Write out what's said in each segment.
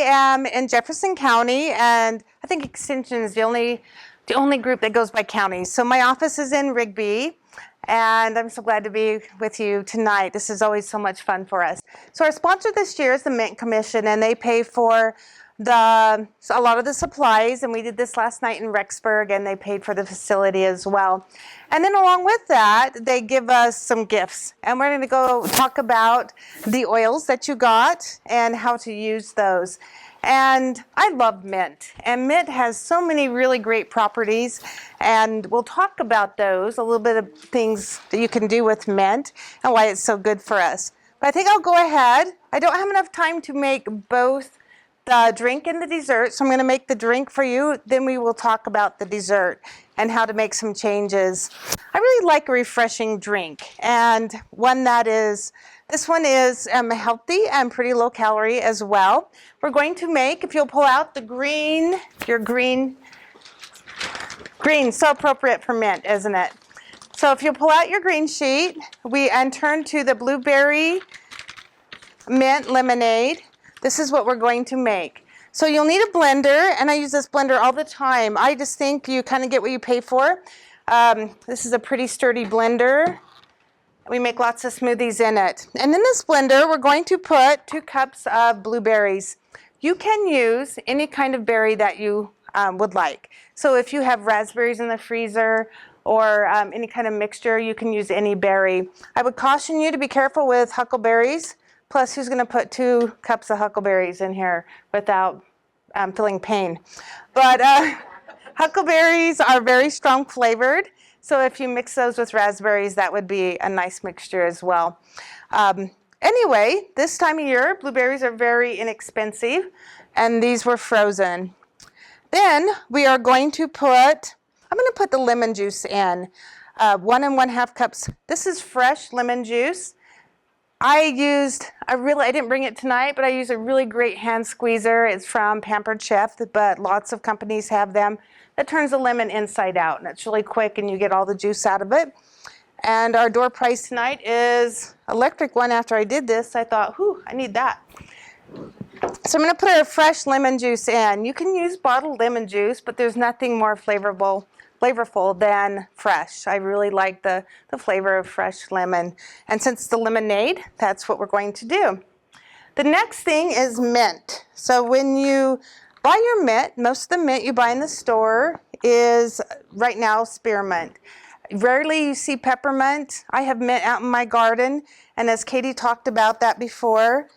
am in Jefferson County, and I think Extension is the only group that goes by counties. So my office is in Rigby, and I'm so glad to be with you tonight. This is always so much fun for us. So our sponsor this year is the Mint Commission, and they pay for a lot of the supplies, and we did this last night in Rexburg, and they paid for the facility as well. And then along with that, they give us some gifts, and we're going to go talk about the oils that you got and how to use those. And I love mint, and mint has so many really great properties, and we'll talk about those, a little bit of things that you can do with mint and why it's so good for us. But I think I'll go ahead. I don't have enough time to make both the drink and the dessert, so I'm going to make the drink for you, then we will talk about the dessert and how to make some changes. I really like a refreshing drink, and one that is, this one is healthy and pretty low calorie as well. We're going to make, if you'll pull out the green, green, so appropriate for mint, isn't it? So if you'll pull out your green sheet, and turn to the blueberry mint lemonade. This is what we're going to make. So you'll need a blender, and I use this blender all the time. I just think you kind of get what you pay for. This is a pretty sturdy blender. We make lots of smoothies in it. And in this blender, we're going to put 2 cups of blueberries. You can use any kind of berry that you would like. So if you have raspberries in the freezer or any kind of mixture, you can use any berry. I would caution you to be careful with huckleberries. Plus, who's going to put 2 cups of huckleberries in here without feeling pain? But huckleberries are very strong flavored. So if you mix those with raspberries, that would be a nice mixture as well. Anyway, this time of year, blueberries are very inexpensive, and these were frozen. Then we are going to I'm going to put the lemon juice in, 1 1/2 cups. This is fresh lemon juice. I didn't bring it tonight, but I use a really great hand squeezer. It's from Pampered Chef, but lots of companies have them. That turns the lemon inside out, and it's really quick, and you get all the juice out of it. And our door prize tonight is electric one. After I did this, I thought, I need that. So I'm going to put a fresh lemon juice in. You can use bottled lemon juice, but there's nothing more flavorful than fresh. I really like the flavor of fresh lemon. And since it's the lemonade, that's what we're going to do. The next thing is mint. So when you buy your mint, most of the mint you buy in the store is right now spearmint. Rarely you see peppermint. I have mint out in my garden, and as Katie talked about that before,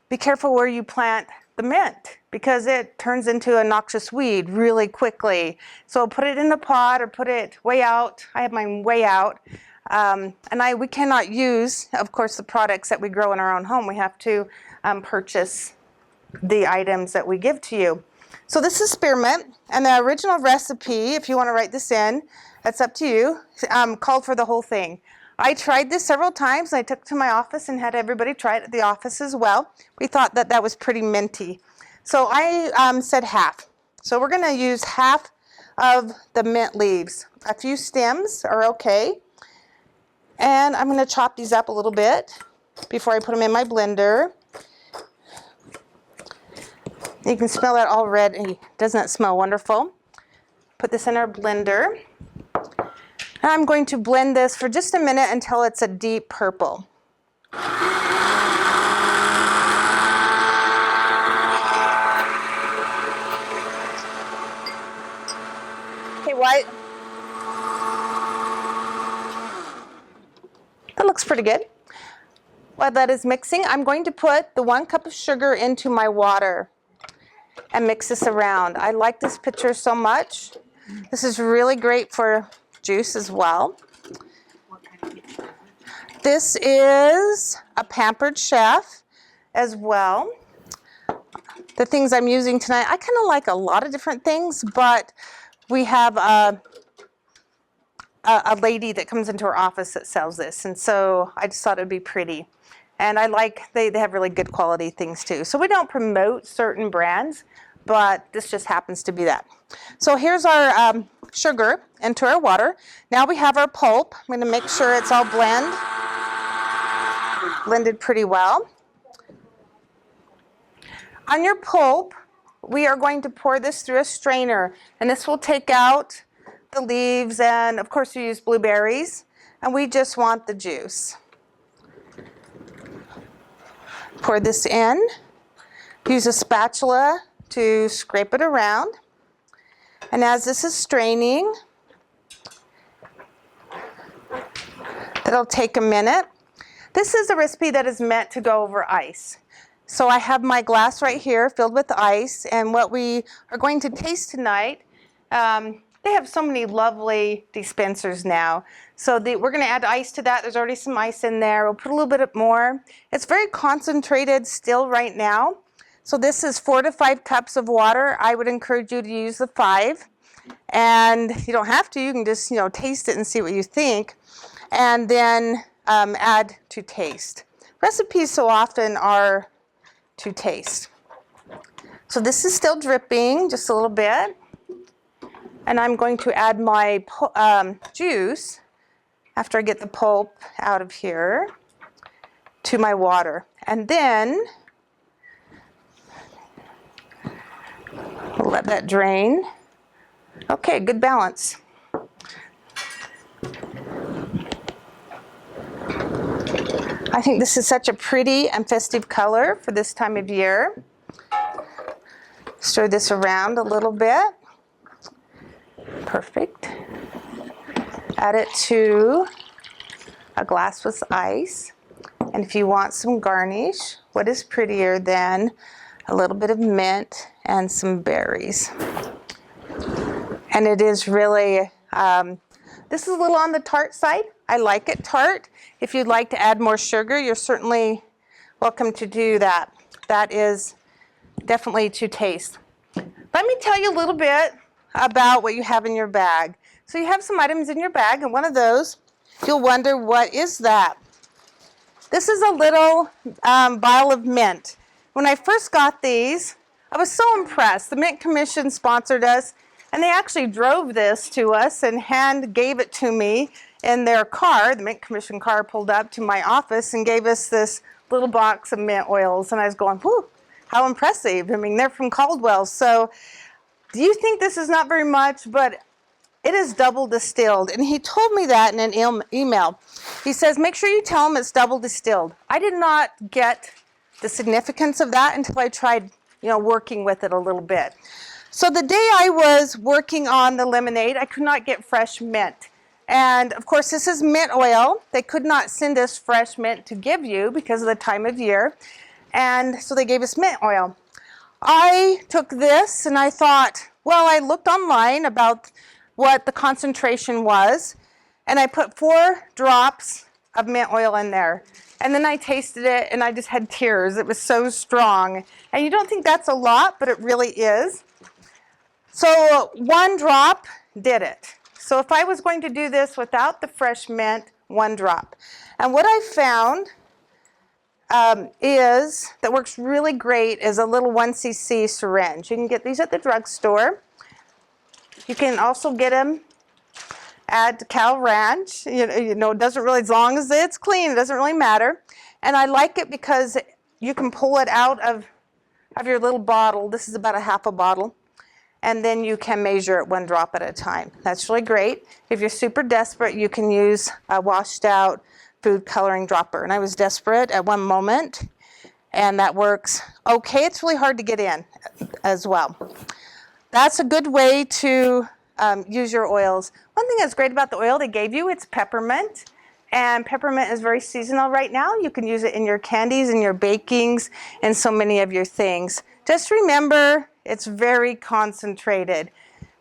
be careful where you plant the mint, because it turns into a noxious weed really quickly. So put it in a pot or put it way out. I have mine way out. We cannot use, of course, the products that we grow in our own home. We have to purchase the items that we give to you. So this is spearmint, and the original recipe, if you want to write this in, that's up to you, called for the whole thing. I tried this several times. I took it to my office and had everybody try it at the office as well. We thought that was pretty minty. So I said half. So we're going to use half of the mint leaves. A few stems are okay. And I'm going to chop these up a little bit before I put them in my blender. You can smell that already. Doesn't that smell wonderful? Put this in our blender. And I'm going to blend this for just a minute until it's a deep purple. Okay, white. That looks pretty good. While that is mixing, I'm going to put the 1 cup of sugar into my water and mix this around. I like this pitcher so much. This is really great for juice as well. This is a Pampered Chef as well. The things I'm using tonight, I kind of like a lot of different things, but we have a lady that comes into our office that sells this, and so I just thought it would be pretty. And I like, they have really good quality things too. So we don't promote certain brands, but this just happens to be that. So here's our sugar into our water. Now we have our pulp. I'm going to make sure it's all blended pretty well. On your pulp, we are going to pour this through a strainer, and this will take out the leaves, and of course we use blueberries, and we just want the juice. Pour this in. Use a spatula to scrape it around. And as this is straining, that'll take a minute. This is a recipe that is meant to go over ice. So I have my glass right here filled with ice, and what we are going to taste tonight, they have so many lovely dispensers now. So we're going to add ice to that. There's already some ice in there. We'll put a little bit more. It's very concentrated still right now. So this is 4 to 5 cups of water. I would encourage you to use the 5. And you don't have to. You can just, taste it and see what you think. And then add to taste. Recipes so often are to taste. So this is still dripping just a little bit. And I'm going to add my juice, after I get the pulp out of here, to my water. And then we'll let that drain. Okay, good balance. I think this is such a pretty and festive color for this time of year. Stir this around a little bit. Perfect. Add it to a glass with ice. And if you want some garnish, what is prettier than a little bit of mint and some berries? And it is really, this is a little on the tart side. I like it tart. If you'd like to add more sugar, you're certainly welcome to do that. That is definitely to taste. Let me tell you a little bit about what you have in your bag. So you have some items in your bag, and one of those, you'll wonder, what is that? This is a little vial of mint. When I first got these, I was so impressed. The Mint Commission sponsored us, and they actually drove this to us and hand gave it to me in their car. The Mint Commission car pulled up to my office and gave us this little box of mint oils, and I was going, whew, how impressive. I mean, they're from Caldwell. So do you think this is not very much? But it is double distilled. And he told me that in an email. He says, make sure you tell him it's double distilled. I did not get the significance of that until I tried, working with it a little bit. So the day I was working on the lemonade, I could not get fresh mint. And of course, this is mint oil. They could not send us fresh mint to give you because of the time of year. And so they gave us mint oil. I took this and I thought, well, I looked online about what the concentration was, and I put 4 drops of mint oil in there. And then I tasted it and I just had tears. It was so strong. And you don't think that's a lot, but it really is. So 1 drop did it. So if I was going to do this without the fresh mint, 1 drop. And what I found that works really great is a little 1cc syringe. You can get these at the drugstore. You can also get them at Cal Ranch. It doesn't really, as long as it's clean, it doesn't really matter. And I like it because you can pull it out of your little bottle. This is about a half a bottle. And then you can measure it 1 drop at a time. That's really great. If you're super desperate, you can use a washed out food coloring dropper. And I was desperate at one moment, and that works okay. It's really hard to get in as well. That's a good way to use your oils. One thing that's great about the oil they gave you, it's peppermint. And peppermint is very seasonal right now. You can use it in your candies, in your bakings, and so many of your things. Just remember, it's very concentrated.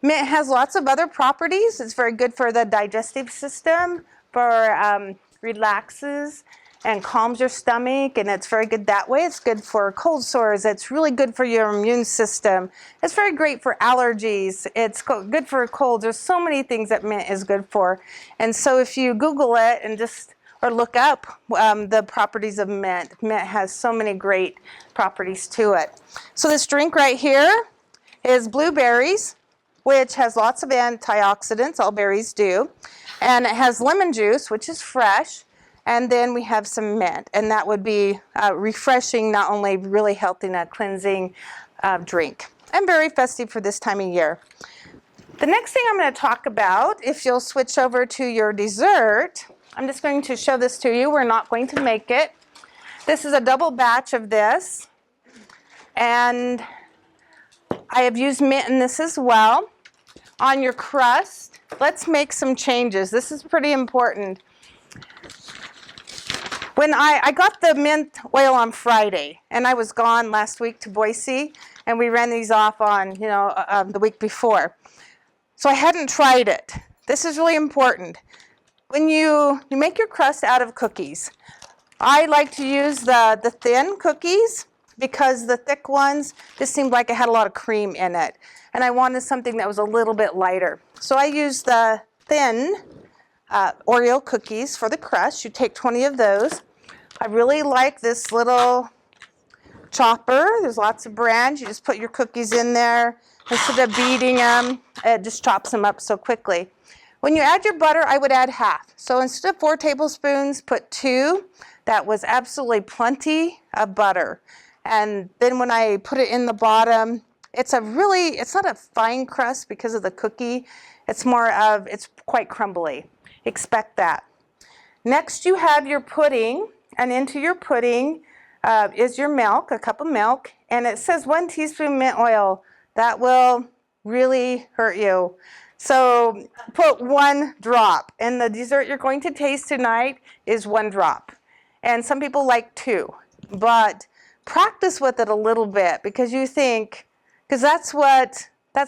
Mint has lots of other properties. It's very good for the digestive system, for relaxes and calms your stomach, and it's very good that way. It's good for cold sores. It's really good for your immune system. It's very great for allergies. It's good for colds. There's so many things that mint is good for. And so if you Google it and or look up the properties of mint, mint has so many great properties to it. So this drink right here is blueberries, which has lots of antioxidants. All berries do. And it has lemon juice, which is fresh. And then we have some mint, and that would be refreshing, not only really healthy and a cleansing drink, and very festive for this time of year. The next thing I'm going to talk about, if you'll switch over to your dessert, I'm just going to show this to you. We're not going to make it. This is a double batch of this, and I have used mint in this as well. On your crust, let's make some changes. This is pretty important. When I got the mint oil on Friday, and I was gone last week to Boise, and we ran these off on, the week before. So I hadn't tried it. This is really important. When you make your crust out of cookies, I like to use the thin cookies because the thick ones just seemed like it had a lot of cream in it. And I wanted something that was a little bit lighter. So I use the thin Oreo cookies for the crust. You take 20 of those. I really like this little chopper. There's lots of brands. You just put your cookies in there. Instead of beating them, it just chops them up so quickly. When you add your butter, I would add half. So instead of 4 tablespoons, put 2. That was absolutely plenty of butter. And then when I put it in the bottom, it's not a fine crust because of the cookie. It's quite crumbly. Expect that. Next, you have your pudding, and into your pudding is your milk, a cup of milk, and it says 1 teaspoon mint oil. That will really hurt you. So put 1 drop, and the dessert you're going to taste tonight is 1 drop. And some people like 2, but practice with it a little bit because that's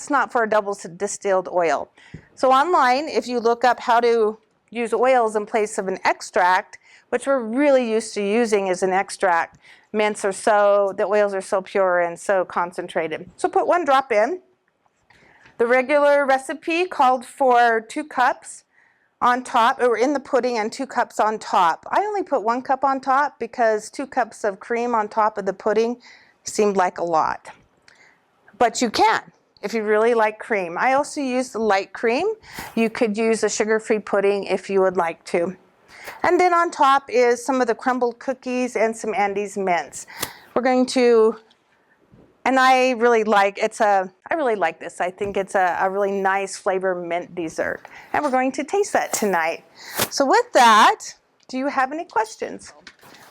not for a double distilled oil. So online, if you look up how to use oils in place of an extract, which we're really used to using as an extract, the oils are so pure and so concentrated. So put 1 drop in. The regular recipe called for 2 cups on top, or in the pudding, and 2 cups on top. I only put 1 cup on top because 2 cups of cream on top of the pudding seemed like a lot. But you can, if you really like cream. I also use the light cream. You could use a sugar-free pudding if you would like to. And then on top is some of the crumbled cookies and some Andes mints. We're going to, and I really like this. I think it's a really nice flavor mint dessert. And we're going to taste that tonight. So with that, do you have any questions?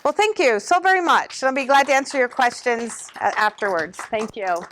Well, thank you so very much. I'll be glad to answer your questions afterwards. Thank you.